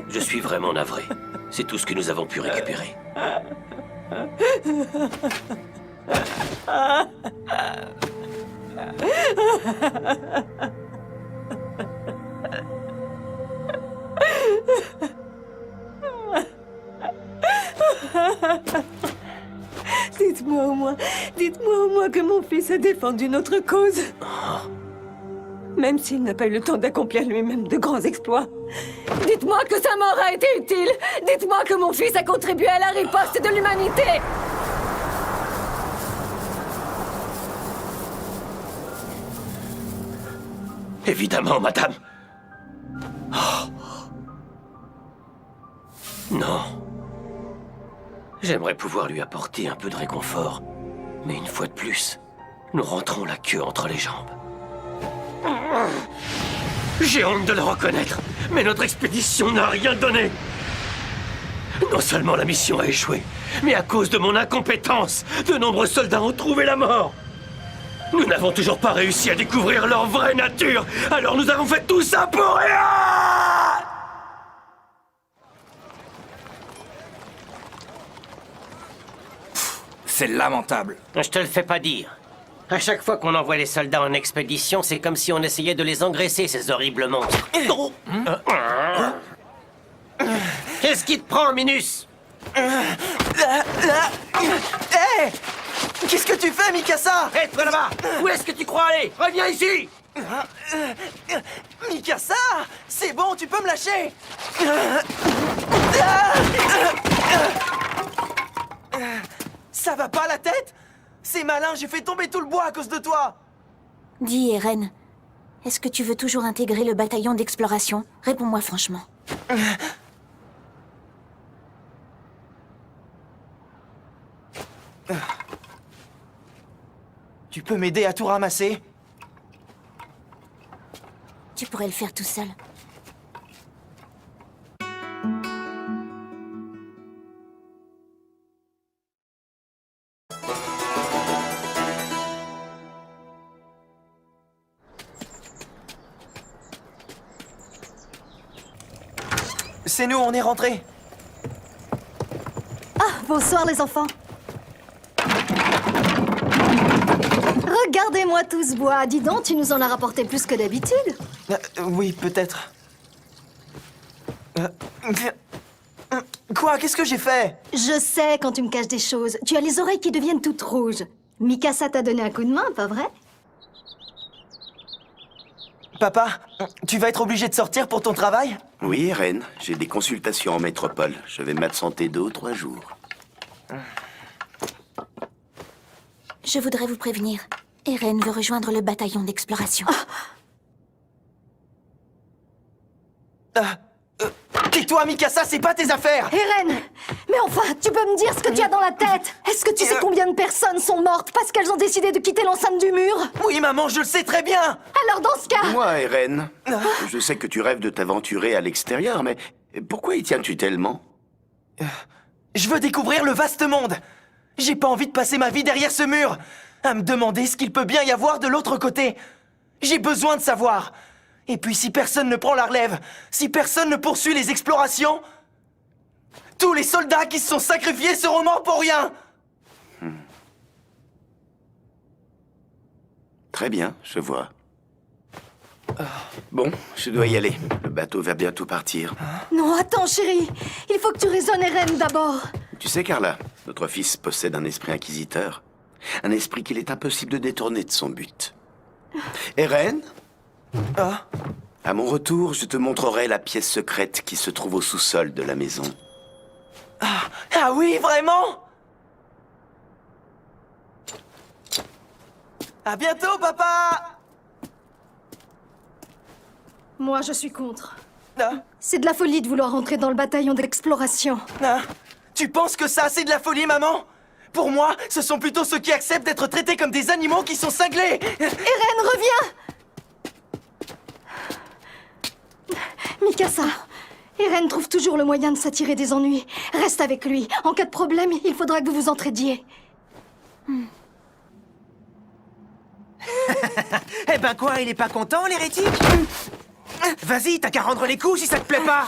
Je suis vraiment navré. C'est tout ce que nous avons pu récupérer. Dites-moi au moins que mon fils a défendu notre cause. Même s'il n'a pas eu le temps d'accomplir lui-même de grands exploits. Dites-moi que sa mort a été utile. Dites-moi que mon fils a contribué à la riposte de l'humanité. Évidemment, madame. Oh. Non. J'aimerais pouvoir lui apporter un peu de réconfort. Mais une fois de plus, nous rentrons la queue entre les jambes. J'ai honte de le reconnaître, mais notre expédition n'a rien donné. Non seulement la mission a échoué, mais à cause de mon incompétence, de nombreux soldats ont trouvé la mort. Nous n'avons toujours pas réussi à découvrir leur vraie nature, alors nous avons fait tout ça pour rien! C'est lamentable. Je te le fais pas dire. À chaque fois qu'on envoie les soldats en expédition, c'est comme si on essayait de les engraisser, ces horribles monstres. Qu'est-ce qui te prend, Minus? Hé! Qu'est-ce que tu fais, Mikasa? Hé, toi là-bas! Où est-ce que tu crois aller? Reviens ici! Mikasa! C'est bon, tu peux me lâcher! Ça va pas la tête? C'est malin, j'ai fait tomber tout le bois à cause de toi! Dis, Eren, est-ce que tu veux toujours intégrer le bataillon d'exploration? Réponds-moi franchement. Tu peux m'aider à tout ramasser? Tu pourrais le faire tout seul. C'est nous, on est rentrés. Bonsoir les enfants. Regardez-moi tout ce bois. Dis donc, tu nous en as rapporté plus que d'habitude. Oui, peut-être. Quoi? Qu'est-ce que j'ai fait? Je sais quand tu me caches des choses. Tu as les oreilles qui deviennent toutes rouges. Mikasa t'a donné un coup de main, pas vrai? Papa, tu vas être obligé de sortir pour ton travail? Oui, Eren, j'ai des consultations en métropole. Je vais m'absenter 2 ou 3 jours. Je voudrais vous prévenir. Eren veut rejoindre le bataillon d'exploration. Tais-toi, Mikasa, c'est pas tes affaires! Eren! Mais enfin, tu peux me dire ce que tu as dans la tête? Est-ce que tu sais combien de personnes sont mortes parce qu'elles ont décidé de quitter l'enceinte du mur? Oui, maman, je le sais très bien! Alors dans ce cas... Moi, Eren, je sais que tu rêves de t'aventurer à l'extérieur, mais pourquoi y tiens-tu tellement? Je veux découvrir le vaste monde! J'ai pas envie de passer ma vie derrière ce mur, à me demander ce qu'il peut bien y avoir de l'autre côté. J'ai besoin de savoir. Et puis si personne ne prend la relève, si personne ne poursuit les explorations, tous les soldats qui se sont sacrifiés seront morts pour rien. Très bien, je vois. Bon, je dois y aller. Le bateau va bientôt partir. Non, attends, chérie. Il faut que tu raisonnes Eren d'abord. Tu sais, Carla, notre fils possède un esprit inquisiteur. Un esprit qu'il est impossible de détourner de son but. Eren, à mon retour, je te montrerai la pièce secrète qui se trouve au sous-sol de la maison. Ah oui, vraiment? À bientôt, papa! Moi, je suis contre. Ah, C'est de la folie de vouloir entrer dans le bataillon d'exploration. ah. Tu penses que ça, c'est de la folie, maman? Pour moi, ce sont plutôt ceux qui acceptent d'être traités comme des animaux qui sont cinglés! Eren, reviens! Mikasa, Eren trouve toujours le moyen de s'attirer des ennuis. Reste avec lui. En cas de problème, il faudra que vous vous entraidiez. Eh ben quoi, il est pas content, l'hérétique? Vas-y, t'as qu'à rendre les coups si ça te plaît pas.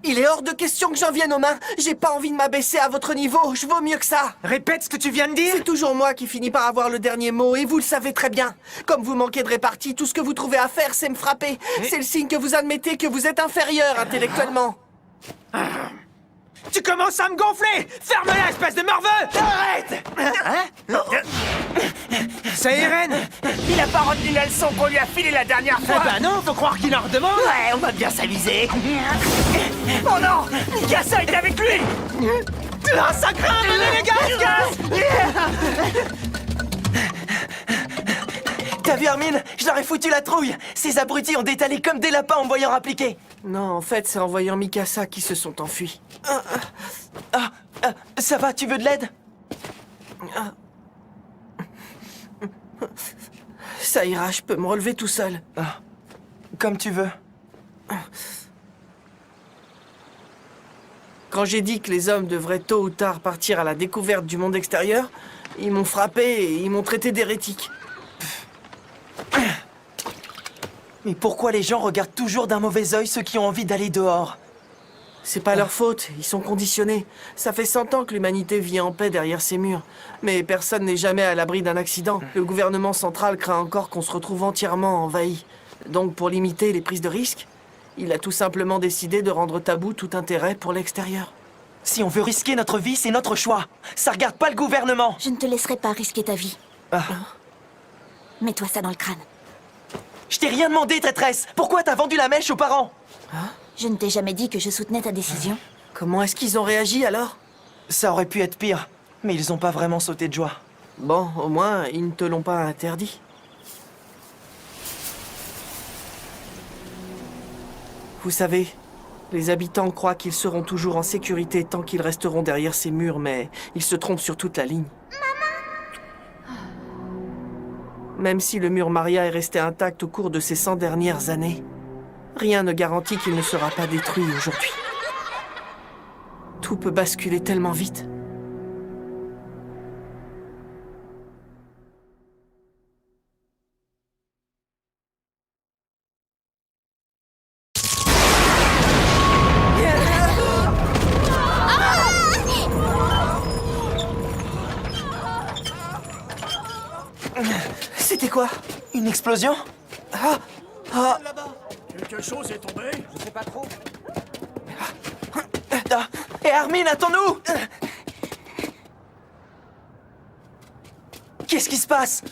Il est hors de question que j'en vienne aux mains. J'ai pas envie de m'abaisser à votre niveau, je vaux mieux que ça. Répète ce que tu viens de dire. C'est toujours moi qui finis par avoir le dernier mot, et vous le savez très bien. Comme vous manquez de répartie, tout ce que vous trouvez à faire, c'est me frapper. C'est le signe que vous admettez que vous êtes inférieur intellectuellement. Tu commences à me gonfler. Ferme-la, espèce de morveux. Arrête! C'est Eren. Il a pas retenu la leçon qu'on lui a filée la dernière Eh fois. ben non, faut croire qu'il en redemande. Ouais, on va bien s'amuser. Oh non! Mikasa est avec lui! Ah, ça craint! Venez les gars! T'as vu Armin? Je leur ai foutu la trouille! Ces abrutis ont détalé comme des lapins en me voyant appliquer! Non, en fait, c'est en voyant Mikasa qu'ils se sont enfuis. Ça va, tu veux de l'aide? Ça ira, je peux me relever tout seul. Comme tu veux. Quand j'ai dit que les hommes devraient tôt ou tard partir à la découverte du monde extérieur, ils m'ont frappé et ils m'ont traité d'hérétique. Mais pourquoi les gens regardent toujours d'un mauvais œil ceux qui ont envie d'aller dehors? C'est pas leur faute, ils sont conditionnés. Ça fait 100 ans que l'humanité vit en paix derrière ces murs. Mais personne n'est jamais à l'abri d'un accident. Le gouvernement central craint encore qu'on se retrouve entièrement envahi. Donc pour limiter les prises de risques, il a tout simplement décidé de rendre tabou tout intérêt pour l'extérieur. Si on veut risquer notre vie, c'est notre choix. Ça regarde pas le gouvernement. Je ne te laisserai pas risquer ta vie. Mets-toi ça dans le crâne. Je t'ai rien demandé, traîtresse. Pourquoi t'as vendu la mèche aux parents? Je ne t'ai jamais dit que je soutenais ta décision. Comment est-ce qu'ils ont réagi alors? Ça aurait pu être pire, mais ils ont pas vraiment sauté de joie. Bon, au moins, ils ne te l'ont pas interdit. Vous savez, les habitants croient qu'ils seront toujours en sécurité tant qu'ils resteront derrière ces murs, mais ils se trompent sur toute la ligne. Même si le mur Maria est resté intact au cours de ces 100 dernières années, rien ne garantit qu'il ne sera pas détruit aujourd'hui. Tout peut basculer tellement vite. C'était quoi? Une explosion? Quelque chose est tombé? Je sais pas trop. Et Armin, attends-nous! Qu'est-ce qui se passe?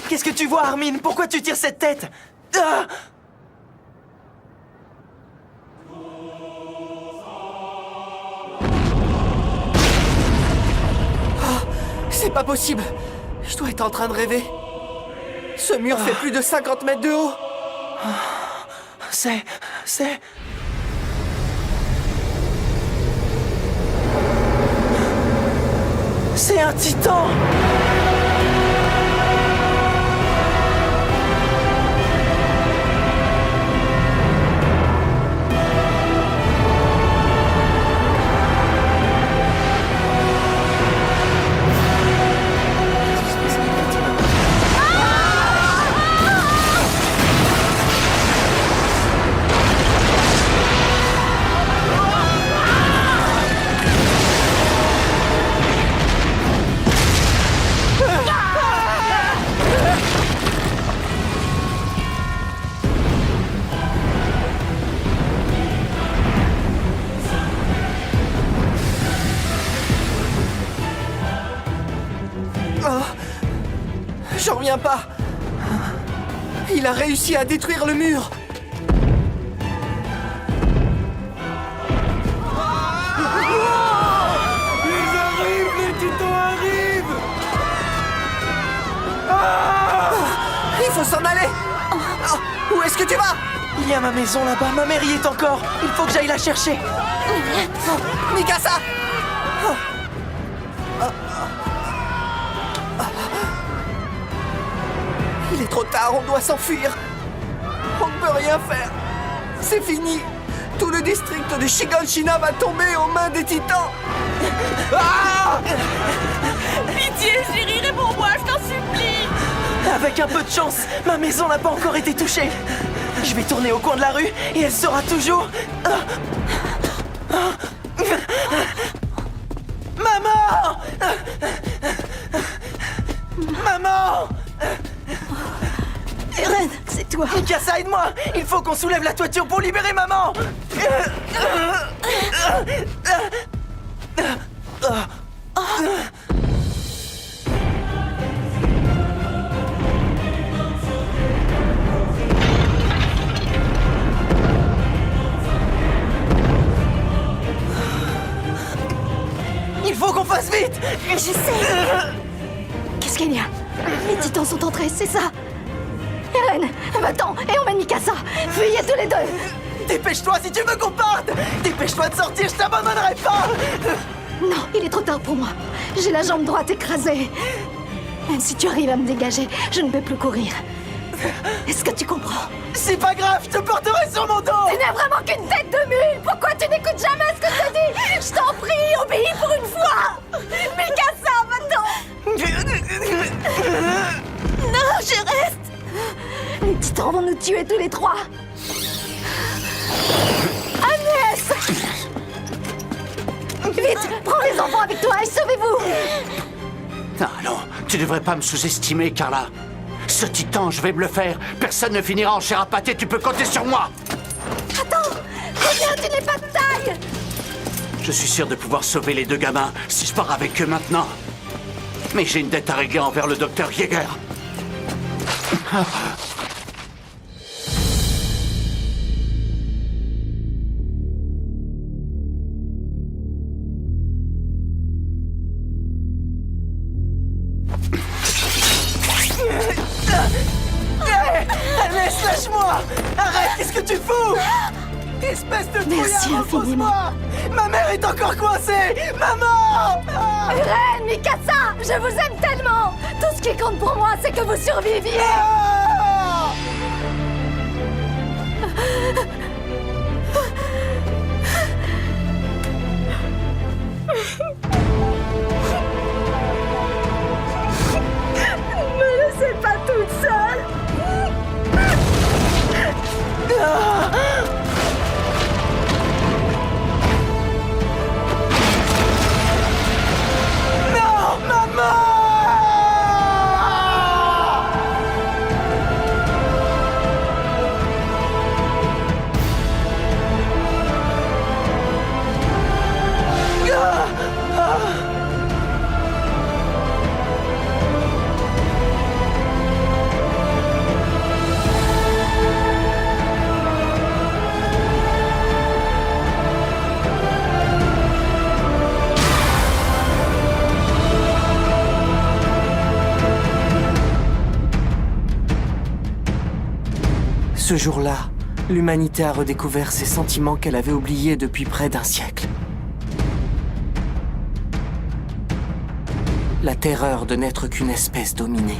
Qu'est-ce que tu vois, Armin? Pourquoi tu tires cette tête? C'est pas possible! Je dois être en train de rêver. Ce mur fait plus de 50 mètres de haut. C'est un titan! J'en reviens pas. Il a réussi à détruire le mur. Ils arrivent, les titans arrivent. Il faut s'en aller. Où est-ce que tu vas? Il y a ma maison là-bas, ma mère y est encore. Il faut que j'aille la chercher. Mikasa! Il est trop tard, on doit s'enfuir. On ne peut rien faire. C'est fini. Tout le district de Shiganshina va tomber aux mains des titans. Pitié, chérie, réponds-moi, je t'en supplie. Avec un peu de chance, ma maison n'a pas encore été touchée. Je vais tourner au coin de la rue et elle sera toujours... Maman! Maman! Eren, c'est toi. Mikasa, aide-moi! Il faut qu'on soulève la toiture pour libérer maman! Il faut qu'on fasse vite! Je sais. Qu'est-ce qu'il y a? Les titans sont entrés, c'est ça? Eren, va-t'en et emmène Mikasa. Fuyez tous les deux. Dépêche-toi si tu veux qu'on parte! Dépêche-toi de sortir, je t'abandonnerai pas! Non, il est trop tard pour moi. J'ai la jambe droite écrasée. Même si tu arrives à me dégager, je ne peux plus courir. Est-ce que tu comprends? C'est pas grave, je te porterai sur mon dos! Tu n'es vraiment qu'une tête de mule. Pourquoi tu n'écoutes jamais ce que je te dis? Je t'en prie, obéis pour une fois. Mikasa, va-t'en. Non, je reste. Les titans vont nous tuer tous les trois. Agnès! Vite, prends les enfants avec toi et sauvez-vous. Ah non, tu devrais pas me sous-estimer, Carla. Ce titan, je vais me le faire. Personne ne finira en chair à pâté, tu peux compter sur moi. Attends, reviens, tu n'es pas de taille. Je suis sûr de pouvoir sauver les deux gamins si je pars avec eux maintenant. Mais j'ai une dette à régler envers le docteur Yeager. Agnès, lâche-moi! Arrête, qu'est-ce que tu fous? Espèce de Merci trouillard, infiniment. repose-moi! Ma mère est encore coincée! Maman! Eren, Mikasa, je vous aime tellement. Tout ce qui compte pour moi, c'est que vous surviviez. Ah! Ne me laissez pas toute seule. Non, maman! Ce jour-là, l'humanité a redécouvert ces sentiments qu'elle avait oubliés depuis près d'un siècle. La terreur de n'être qu'une espèce dominée.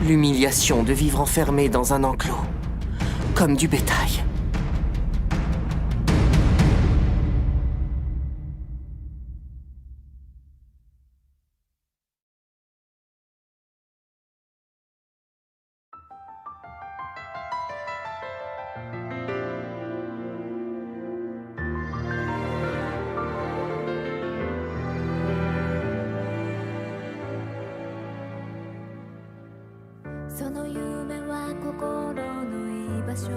L'humiliation de vivre enfermé dans un enclos, comme du bétail. «その夢は心の居場所」